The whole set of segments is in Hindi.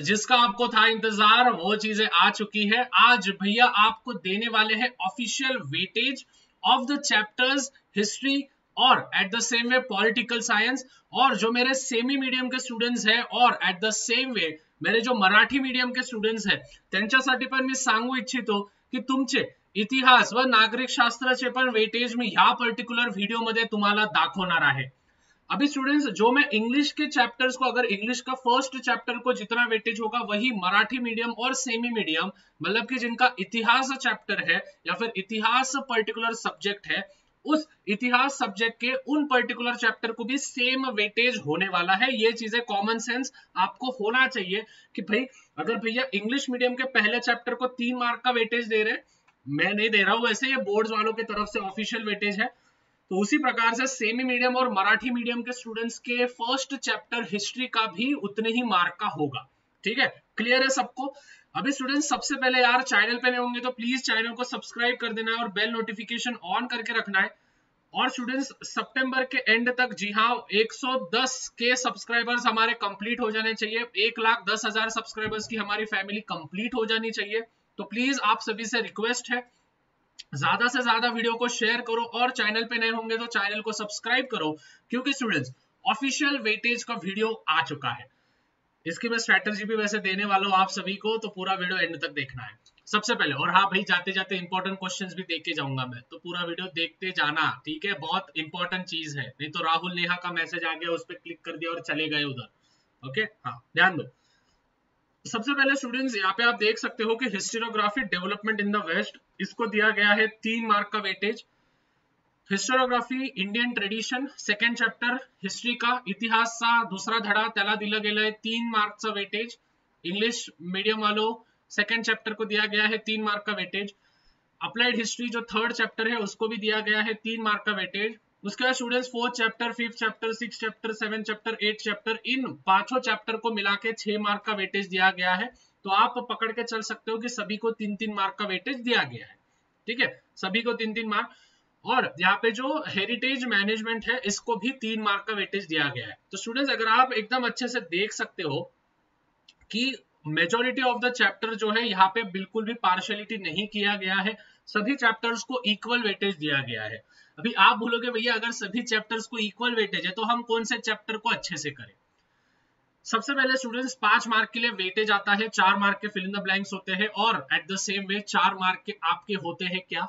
जिसका आपको था इंतजार वो चीजें आ चुकी है। आज भैया आपको देने वाले हैं official weightage of the chapters history और at the same way political science. और जो मेरे सेमी मीडियम के स्टुडंट्स हैं और एट द सेम वे मेरे जो मराठी मीडियम के स्टुडंट्स हैं त्यांच्यासाठी पण मी सांगू इच्छितो की तुमचे इतिहास व नागरिक शास्त्राचे पण वेटेज मी ह्या पर्टिक्युलर व्हिडिओ मध्ये तुम्हाला दाखवणार आहे। अभी स्टूडेंट्स जो मैं इंग्लिश के चैप्टर्स को, अगर इंग्लिश का फर्स्ट चैप्टर को जितना वेटेज होगा वही मराठी मीडियम और सेमी मीडियम, मतलब कि जिनका इतिहास चैप्टर है या फिर इतिहास पर्टिकुलर सब्जेक्ट है, उस इतिहास सब्जेक्ट के उन पर्टिकुलर चैप्टर को भी सेम वेटेज होने वाला है। ये चीजें कॉमन सेंस आपको होना चाहिए कि भाई अगर भैया इंग्लिश मीडियम के पहले चैप्टर को 3 मार्क का वेटेज दे रहे, मैं नहीं दे रहा हूं, वैसे ये बोर्ड वालों की तरफ से ऑफिशियल वेटेज है, तो उसी प्रकार से सेमी मीडियम और मराठी मीडियम के स्टूडेंट्स के फर्स्ट चैप्टर हिस्ट्री का भी उतने ही मार्क का होगा। ठीक है, क्लियर है सबको? अभी स्टूडेंट्स सबसे पहले यार चैनल पे नहीं होंगे तो प्लीज चैनल को सब्सक्राइब कर देना है और बेल नोटिफिकेशन ऑन करके रखना है। और स्टूडेंट्स सितंबर के एंड तक, जी हाँ, 110 के सब्सक्राइबर्स हमारे कंप्लीट हो जाने चाहिए। 1,10,000 सब्सक्राइबर्स की हमारी फैमिली कंप्लीट हो जानी चाहिए। तो प्लीज आप सभी से रिक्वेस्ट है, ज्यादा से ज्यादा वीडियो को शेयर करो और चैनल पे नए होंगे तो चैनल को सब्सक्राइब करो, क्योंकि स्टूडेंट्स ऑफिशियल वेटेज का वीडियो आ चुका है। इसकी मैं स्ट्रेटजी भी वैसे देने वाला हूं आप सभी को, तो पूरा वीडियो एंड तक देखना है सबसे पहले। और हाँ भाई, जाते जाते इंपॉर्टेंट क्वेश्चंस भी देख के जाऊंगा मैं, तो पूरा वीडियो देखते जाना, ठीक है? बहुत इंपॉर्टेंट चीज है, नहीं तो राहुल नेहा का मैसेज आ गया, उस पर क्लिक कर दिया और चले गए उधर। ओके, हाँ ध्यान दो। सबसे पहले स्टूडेंट्स यहाँ पे आप देख सकते हो कि historiography development in the west, इसको दिया गया है 3 मार्क का weightage. Historiography Indian tradition second chapter history का इतिहासचा दुसरा धडा, त्याला दिलं गेलं आहे 3 मार्कचा वेटेज। इंग्लिश मीडियम वालों सेकंड चैप्टर को दिया गया है 3 मार्क का वेटेज। अप्लाइड हिस्ट्री जो थर्ड चैप्टर है उसको भी दिया गया है 3 मार्क का वेटेज। उसके बाद students 4th chapter, 5th chapter, 6th chapter, 7th chapter, 8th chapter, इन पांचों चैप्टर को मिला के 6 मार्क का वेटेज दिया गया है। तो आप पकड़ के चल सकते हो कि सभी को 3-3 मार्क का वेटेज दिया गया है। ठीक है, सभी को 3-3 मार्क। और यहाँ पे जो हेरिटेज मैनेजमेंट है इसको भी 3 मार्क का वेटेज दिया गया है। तो स्टूडेंट्स अगर आप एकदम अच्छे से देख सकते हो कि मेजॉरिटी ऑफ द चैप्टर जो है यहाँ पे बिल्कुल भी पार्शियलिटी नहीं किया गया है, सभी चैप्टर्स को इक्वल वेटेज दिया गया है। अभी आप बोलोगे भैया अगर सभी चैप्टर्स को इक्वल वेटेज है तो हम कौन से चैप्टर को अच्छे से करें? सबसे पहले स्टूडेंट्स 5 मार्क के लिए वेटेज आता है, 4 मार्क के फिल इन द ब्लैंक्स होते हैं, और at the same way 4 mark के आपके होते हैं क्या?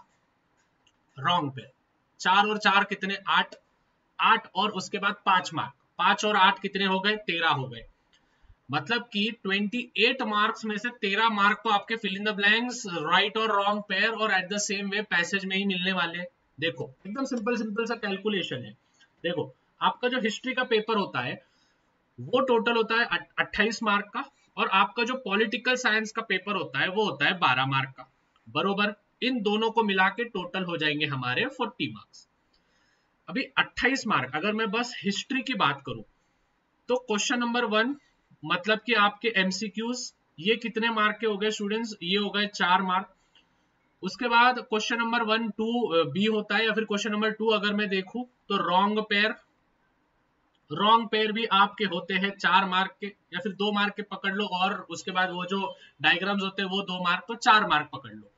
रॉन्ग पे। 4 और 4 कितने? 8, 8 और उसके बाद 5 मार्क, 5 और 8 कितने हो गए? 13 हो गए। मतलब कि 28 मार्क्स में से 13 मार्क तो आपके fill in the blanks, right और रॉन्ग पेयर और at the same way passage में ही मिलने वाले। देखो एकदम सिंपल सा कैलकुलेशन है। देखो आपका जो हिस्ट्री का पेपर होता है वो टोटल होता है 28 मार्क का, और आपका जो पॉलिटिकल साइंस का पेपर होता है वो होता है 12 मार्क का, बरोबर? इन दोनों को मिला के टोटल हो जाएंगे हमारे 40 मार्क्स। अभी 28 मार्क अगर मैं बस हिस्ट्री की बात करूं तो क्वेश्चन नंबर 1 मतलब कि आपके एमसीक्यूज ये कितने मार्क के हो गए स्टूडेंट्स? ये हो गए 4 मार्क। उसके बाद क्वेश्चन नंबर 1, 2 बी होता है, या फिर क्वेश्चन नंबर 2 अगर मैं देखूं तो रॉन्ग पेयर भी आपके होते हैं 4 मार्क के, या फिर 2 मार्क के पकड़ लो, और उसके बाद वो जो डायग्राम्स होते हैं वो 2 मार्क, तो 4 मार्क पकड़ लो।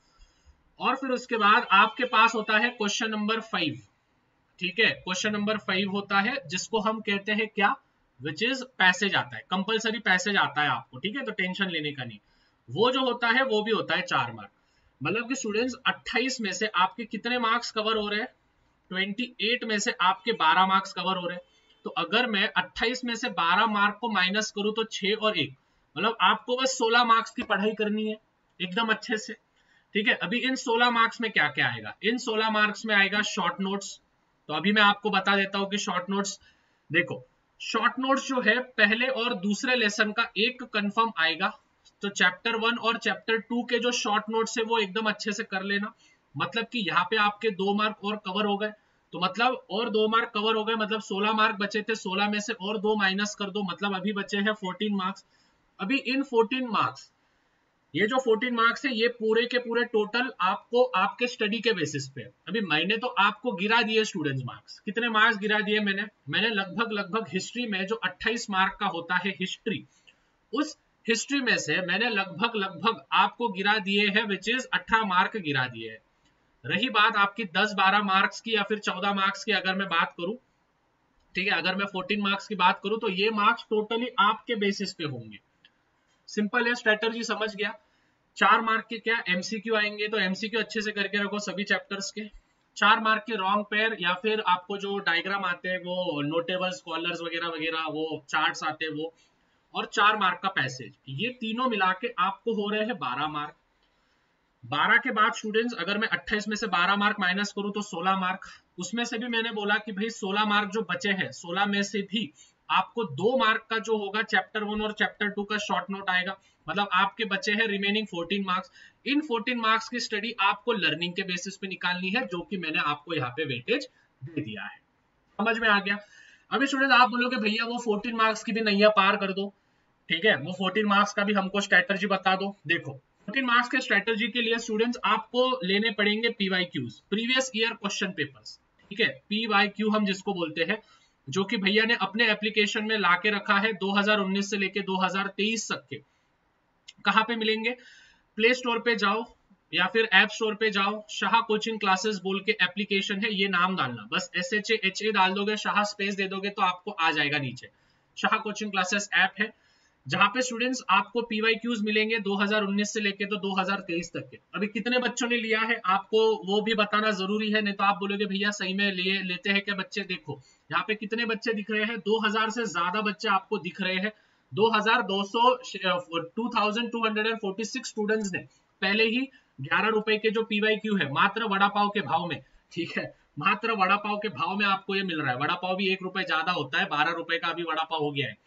और फिर उसके बाद आपके पास होता है क्वेश्चन नंबर 5। ठीक है, क्वेश्चन नंबर 5 होता है जिसको हम कहते हैं क्या? विच इज पैसेज आता है, कंपलसरी पैसेज आता है आपको। ठीक है, तो टेंशन लेने का नहीं। वो जो होता है वो भी होता है 4 मार्क। मतलब कि स्टूडेंट्स 28 में से आपके कितने मार्क्स कवर हो रहे हैं? 28 में से आपके 12 मार्क्स कवर हो रहे हैं। तो अगर मैं 28 में से 12 मार्क को माइनस करूं तो 6 और 1, मतलब आपको बस 16 मार्क्स की पढ़ाई करनी है एकदम अच्छे से। ठीक है, अभी इन 16 मार्क्स में क्या क्या आएगा? इन 16 मार्क्स में आएगा शॉर्ट नोट्स। तो अभी मैं आपको बता देता हूं कि शॉर्ट नोट्स, देखो शॉर्ट नोट्स जो है पहले और दूसरे लेसन का एक कंफर्म आएगा। तो चैप्टर 1 और चैप्टर 2 के जो शॉर्ट नोट्स है वो एकदम अच्छे से कर लेना। मतलब कि यहाँ पे आपके 2 मार्क और कवर हो गए, तो मतलब और 2 मार्क कवर हो गए, मतलब 16 मार्क बचे थे, 16 में से और 2 माइनस कर दो, मतलब अभी बचे हैं 14 मार्क्स। अभी इन 14 मार्क्स, ये जो 14 मार्क्स है ये पूरे के पूरे टोटल आपको आपके स्टडी के बेसिस पे, अभी मैंने तो आपको गिरा दिए स्टूडेंट्स मार्क्स। कितने मार्क्स गिरा दिए मैंने लगभग हिस्ट्री में जो 28 मार्क का होता है हिस्ट्री, उस हिस्ट्री में से मैंने लगभग आपको गिरा दिए हैं विच इज 18 मार्क गिरा दिए हैं। रही बात आपकी 10-12 मार्क्स की या फिर 14 मार्क्स की, अगर मैं बात करूं, ठीक है, अगर मैं 14 मार्क्स की बात करूं तो ये मार्क्स टोटली आपके बेसिस पे होंगे। सिंपल है, स्ट्रेटजी समझ गया। 4 मार्क के क्या एमसीक्यू आएंगे, तो एमसीक्यू अच्छे से करके रखो सभी चैप्टर्स के। 4 मार्क के रॉन्ग पेयर या फिर आपको जो डायग्राम आते हैं वो नोटेबल स्कॉलर्स वगैरह वगैरह वो चार्ट्स आते हैं वो, और 4 मार्क का पैसेज, ये तीनों मिला के आपको हो रहे हैं 12 मार्क। 12 के बाद स्टूडेंट्स अगर मैं 28 में से 12 मार्क माइनस करूं तो 16 मार्क। उसमें से भी मैंने बोला कि भाई 16 मार्क जो बचे हैं, 16 में से भी आपको 2 मार्क का जो होगा चैप्टर 1 और चैप्टर 2 का शॉर्ट नोट आएगा, मतलब आपके बचे हैं रिमेनिंग 14 मार्क्स। इन 14 मार्क्स की स्टडी आपको लर्निंग के बेसिस पे निकालनी है, जो कि मैंने आपको यहाँ पे वेटेज दे दिया है। समझ में आ गया? अभी स्टूडेंट आप बोलोगे भैया वो 14 मार्क्स की भी नैया पार कर दो, ठीक है, वो 14 मार्क्स का भी हमको स्ट्रेटजी बता दो। देखो 14 मार्क्स के स्ट्रेटजी के लिए स्टूडेंट्स आपको लेने पड़ेंगे PYQs, previous year question papers, ठीक है, पीवाईक्यू हम जिसको बोलते हैं, जो कि भैया ने अपने एप्लीकेशन में लाके रखा है 2019 से लेके 2023 तक के। कहां पे मिलेंगे? प्ले स्टोर पे जाओ या फिर ऐप स्टोर पे जाओ, शाह कोचिंग क्लासेस बोल के एप्लीकेशन है, ये नाम डालना, बस SHAHA डाल दोगे, शाह स्पेस दे दोगे तो आपको आ जाएगा नीचे। शाह कोचिंग क्लासेस ऐप है, जहां पे स्टूडेंट्स आपको पीवाईक्यूज मिलेंगे 2019 से लेके तो 2023 तक के। अभी कितने बच्चों ने लिया है आपको वो भी बताना जरूरी है, नहीं तो आप बोलोगे भैया सही में लेते हैं क्या बच्चे। देखो यहाँ पे कितने बच्चे दिख रहे हैं, 2000 से ज्यादा बच्चे आपको दिख रहे हैं। 2246 स्टूडेंट्स ने पहले ही 11 रुपए के जो पीवाईक्यू है, मात्र वड़ा पाव के भाव में, ठीक है, मात्र वड़ा पाव के भाव में आपको ये मिल रहा है। वड़ा पाव भी 1 रुपए ज्यादा होता है, 12 रुपए का अभी वड़ा पाव हो गया है,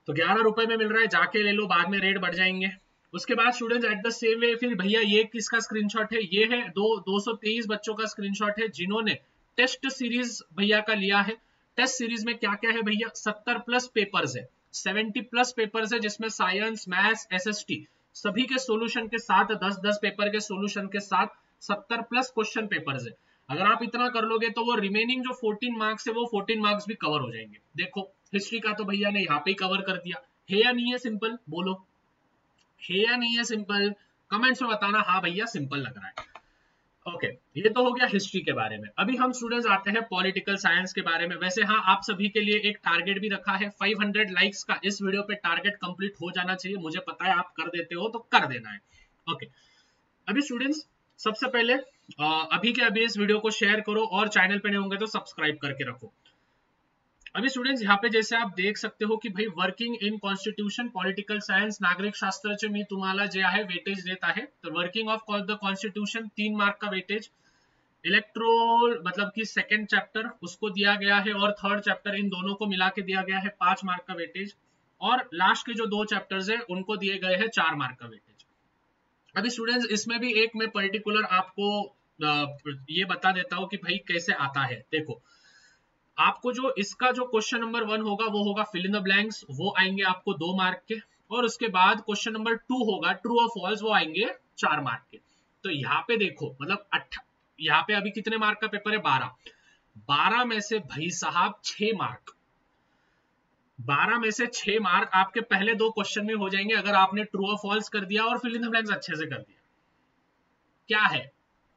तो 11 रुपए में मिल रहा है, जाके ले लो, बाद में रेट बढ़ जाएंगे। उसके बाद स्टूडेंट्स एट द सेम वे, फिर भैया ये किसका स्क्रीनशॉट है, ये है 223 बच्चों का स्क्रीनशॉट है जिन्होंने टेस्ट सीरीज भैया का लिया है। टेस्ट सीरीज में क्या क्या है भैया, 70 प्लस पेपर्स है, 70 प्लस पेपर्स है, जिसमें साइंस, मैथ्स, SST सभी के सॉल्यूशन के साथ 10-10 पेपर के सॉल्यूशन के साथ 70 प्लस क्वेश्चन पेपर्स है। अगर आप इतना कर लोगे तो वो रिमेनिंग जो 14 मार्क्स है वो 14 मार्क्स भी कवर हो जाएंगे। देखो हिस्ट्री का तो भैया ने यहाँ पे कवर कर दिया है या नहीं है, सिंपल बोलो, है या नहीं है सिंपल, कमेंट्स में बताना हाँ भैया सिंपल लग रहा है। ओके ये तो हो गया हिस्ट्री के बारे में। अभी हम स्टूडेंट्स आते हैं पॉलिटिकल साइंस के बारे में। वैसे हाँ, आप सभी के लिए एक टारगेट भी रखा है 500 लाइक्स का, इस वीडियो पे टारगेट कंप्लीट हो जाना चाहिए, मुझे पता है आप कर देते हो तो कर देना है। ओके अभी स्टूडेंट्स सबसे पहले अभी के अभी इस वीडियो को शेयर करो और चैनल पे नहीं होंगे तो सब्सक्राइब करके रखो। अभी स्टूडेंट्स यहाँ पे जैसे आप देख सकते हो कि भाई working in constitution political science नागरिक शास्त्राचे मी तुम्हाला जे आहे वेटेज देत आहे। तर working of the constitution 3 mark का वेटेज, इलेक्ट्रोल मतलब कि सेकंड चैप्टर उसको दिया गया है और थर्ड चैप्टर इन दोनों को मिला के दिया गया है 5 मार्क का वेटेज, और लास्ट के जो 2 चैप्टर्स है उनको दिए गए हैं 4 मार्क का वेटेज। अभी स्टूडेंट्स इसमें भी एक मैं पर्टिकुलर आपको ये बता देता हूँ कि भाई कैसे आता है। देखो आपको जो इसका जो क्वेश्चन नंबर 1 होगा वो होगा फिल इन द ब्लैंक्स, वो आएंगे आपको 2 मार्क के, और उसके बाद क्वेश्चन नंबर 2 होगा ट्रू और फॉल्स, वो आएंगे 4 मार्क के। तो यहाँ पे देखो मतलब यहाँ पे अभी कितने मार्क का पेपर है, 12 में से भाई साहब 6 मार्क, 12 में से 6 मार्क आपके पहले 2 क्वेश्चन में हो जाएंगे अगर आपने ट्रू और फॉल्स कर दिया और फिल इन द ब्लैंक्स अच्छे से कर दिया। क्या है,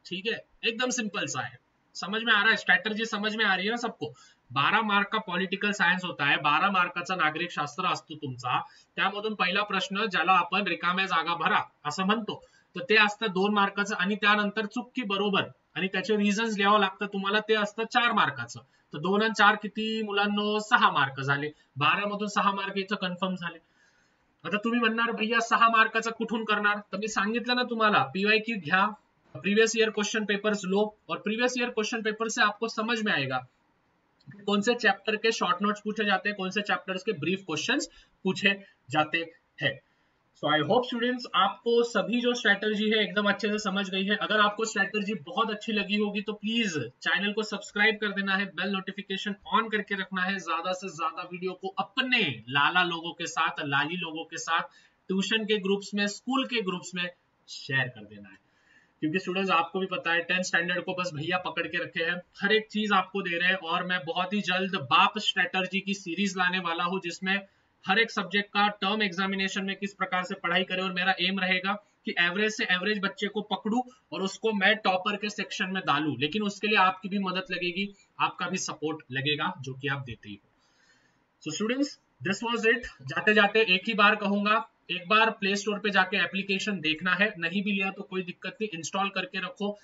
ठीक है, एकदम सिंपल सा है, समझ में आ रहा है, स्ट्रॅटर्जी समझ में आ रही है ना सबको। 12 मार्क का पॉलिटिकल सायन्स होता है, 12 मार्काचा नागरिक शास्त्र असतो तुमचा, त्यामधून पहिला प्रश्न ज्याला आपण रिकाम्या जागा भरा असं म्हणतो, तर ते असतं 2 मार्काचं, आणि त्यानंतर चुकी बरोबर आणि त्याचे रिझन्स लिहावं लागतं तुम्हाला, ते असतं 4 मार्काचं। तर 2 आणि 4 किती मुलांनो, 6 मार्क झाले, 12 मधून 6 मार्क इथं कन्फर्म झाले। आता तुम्ही म्हणणार भैया 6 मार्काचा कुठून करणार, तर मी सांगितलं ना तुम्हाला पीवायक्यू घ्या, प्रीवियस ईयर क्वेश्चन पेपर्स लो, और प्रीवियस ईयर क्वेश्चन पेपर से आपको समझ में आएगा कौन से चैप्टर के शॉर्ट नोट्स पूछे जाते हैं, कौन से चैप्टर्स के ब्रीफ क्वेश्चंस पूछे जाते हैं। सो आई होप स्टूडेंट्स आपको सभी जो स्ट्रैटेजी है एकदम अच्छे से समझ गई है। अगर आपको स्ट्रैटेजी बहुत अच्छी लगी होगी तो प्लीज चैनल को सब्सक्राइब कर देना है, बेल नोटिफिकेशन ऑन करके रखना है, ज्यादा से ज्यादा वीडियो को अपने लाला लोगों के साथ, लाली लोगों के साथ, ट्यूशन के ग्रुप्स में, स्कूल के ग्रुप्स में शेयर कर देना है, क्योंकि स्टूडेंट्स आपको भी पता है 10th स्टैंडर्ड को बस भैया पकड़ के रखे हैं, हर एक चीज आपको दे रहे हैं, और मैं बहुत ही जल्द बाप स्ट्रैटेजी की सीरीज लाने वाला हूं जिसमें हर एक सब्जेक्ट का टर्म एग्जामिनेशन में किस प्रकार से पढ़ाई करें, और मेरा एम रहेगा कि एवरेज से एवरेज बच्चे को पकड़ूं और उसको मैं टॉपर के सेक्शन में डालूं, लेकिन उसके लिए आपकी भी मदद लगेगी, आपका भी सपोर्ट लगेगा जो कि आप देते ही हो। So students, this was it. जाते जाते एक ही बार कहूंगा, एक बार प्ले स्टोर पे जाके एप्लीकेशन देखना है, नहीं भी लिया तो कोई दिक्कत नहीं, इंस्टॉल करके रखो,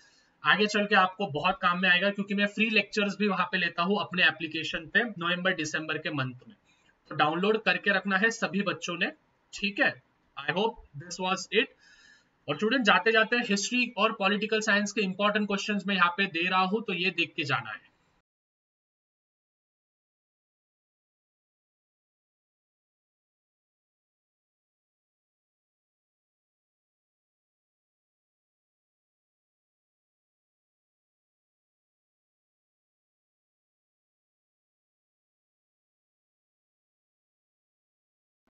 आगे चल के आपको बहुत काम में आएगा, क्योंकि मैं फ्री लेक्चर्स भी वहां पे लेता हूँ अपने एप्लीकेशन पे नवंबर दिसंबर के मंथ में, तो डाउनलोड करके रखना है सभी बच्चों ने, ठीक है। I hope this was it. और स्टूडेंट जाते जाते हिस्ट्री और पॉलिटिकल साइंस के इंपॉर्टेंट क्वेश्चंस मैं यहाँ पे दे रहा हूँ, तो ये देख के जाना है।